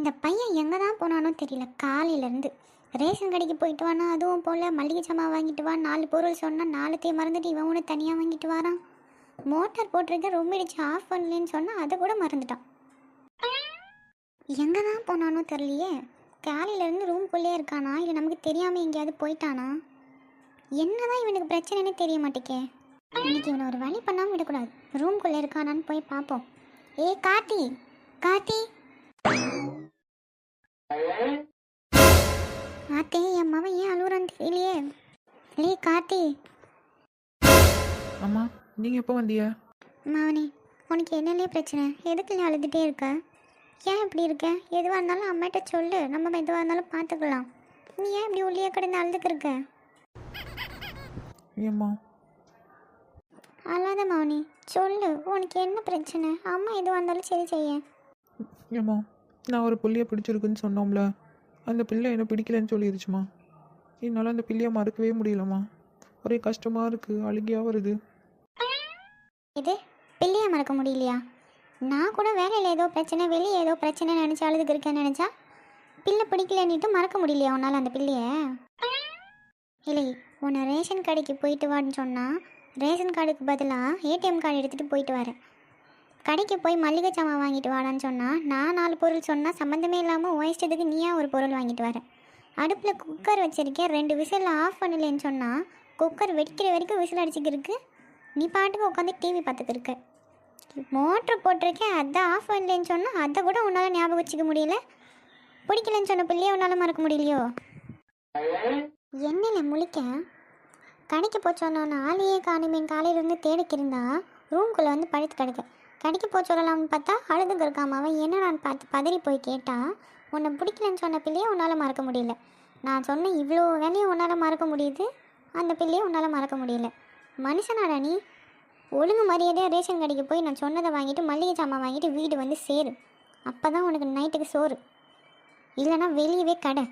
இந்த பையன் எங்கே தான் போனானோ தெரியல. காலையிலேருந்து ரேஷன் கடைக்கு போயிட்டு வானா, அதுவும் போல் மளிகை சாமான் வாங்கிட்டு வா, 4 பொருள் சொன்னால் 4த்தையும் மறந்துட்டு இவன் ஒன்று தனியாக வாங்கிட்டு வரான். மோட்டார் போட்டிருக்க ரொம்ப இடிச்சு ஆஃப் பண்ணலன்னு சொன்னால் அதை கூட மறந்துட்டான். எங்கே தான் போனானோ தெரியலையே. காலையிலேருந்து ரூம்குள்ளே இருக்கானா இல்லை நமக்கு தெரியாமல் எங்கேயாவது போயிட்டானா? என்னதான் இவனுக்கு பிரச்சனைன்னு தெரிய மாட்டேக்கே. இன்னைக்கு இவனை ஒரு வழி பண்ணாமல் விடக்கூடாது. ரூம்குள்ளே இருக்கானான்னு போய் பார்ப்போம். கார்த்தி, கார்த்தி. ஆத்தே, என் மவன் ஏன் அழுகுறான்னு தெரியலையே. கார்த்தி. அம்மா, நீங்கள் எப்போ வந்தீங்க? மவனே, உனக்கு என்னலே பிரச்சனை? எதுக்கு நீ அழுதுகிட்டே இருக்க? ஏன் இப்படி இருக்க? எதுவாக இருந்தாலும் அம்மாட்ட சொல்லு, நம்ம எதுவாக இருந்தாலும் பார்த்துக்கலாம். நீ ஏன் இப்படி உள்ளே கிடந்து அழுதுக்கு இருக்க? ஏம்மா? அழாத மவனே, சொல்லு, உனக்கு என்ன பிரச்சனை? அம்மா எதுவாக இருந்தாலும் சரி செய்ய. ஏம்மா, நான் ஒரு பிள்ளையை பிடிச்சிருக்குன்னு சொன்னோம்ல, அந்த பிள்ளை என்ன பிடிக்கலன்னு சொல்லிடுச்சுமா. என்னால் அந்த பிள்ளையை மறக்கவே முடியலம்மா. ஒரே கஷ்டமாக இருக்குது, அழுகையாக வருது. இது பிள்ளையை மறக்க முடியலையா? நான் கூட வேலையில் ஏதோ பிரச்சனை, வெளியே ஏதோ பிரச்சனை நினச்சி அழுதுக்கு இருக்கேன்னு நினச்சா பிள்ளை பிடிக்கலன்னுட்டு மறக்க முடியலையா உன்னால் அந்த பிள்ளைய? இல்லை, உன்னை ரேஷன் கடைக்கு போயிட்டு வான்னு சொன்னால் ரேஷன் கார்டுக்கு பதிலாக ஏடிஎம் கார்டு எடுத்துகிட்டு போயிட்டு வரேன். கடைக்கு போய் மளிகை சாமான் வாங்கிட்டு வாடான்னு சொன்னால் நான் 4 பொருள் சொன்னால் சம்மந்தமே இல்லாமல் ஓயிச்சதுக்கு நீயா ஒரு பொருள் வாங்கிட்டு வரேன். அடுப்பில் குக்கர் வச்சுருக்கேன், 2 விசில் ஆஃப் பண்ணலேன்னு சொன்னால் குக்கர் வெடிக்கிற வரைக்கும் விசில் அடிச்சுக்கிருக்கு. நீ பாட்டுக்கு உட்காந்து டிவி பார்த்துக்கு இருக்க. மோட்ரு போட்டிருக்கேன், அதை ஆஃப் பண்ணலேன்னு சொன்னால் அதை கூட உன்னால் ஞாபகம் வச்சுக்க முடியல. பிடிக்கலன்னு சொன்ன பிள்ளையே உன்னால் மறக்க முடியலையோ? என்னில்ல முழிக்க. கடைக்கு போச்சோன்னா ஆளையே காணுமேன் காலையிலேருந்து தேடிக்கிருந்தா ரூம்குள்ளே வந்து படுத்து கிடக்கு. கடைக்கு போய் சொல்லலாம்னு பார்த்தா அழுதுக்கு இருக்காம. அவன் என்ன நான் பார்த்து பதறி போய் கேட்டா, உன்னை பிடிக்கலன்னு சொன்ன பிள்ளையை உன்னால் மறக்க முடியல. நான் சொன்ன இவ்வளோ வேலையும் உன்னால் மறக்க முடியுது, அந்த பிள்ளையை உன்னால் மறக்க முடியல. மனுஷனாடா நீ? ஒழுங்கு மரியாதையாக ரேஷன் கடைக்கு போய் நான் சொன்னதை வாங்கிட்டு மளிகை சாமான் வாங்கிட்டு வீடு வந்து சேரு. அப்போ தான் உனக்கு நைட்டுக்கு சோறு. இல்லைனா வெளியவே கடை.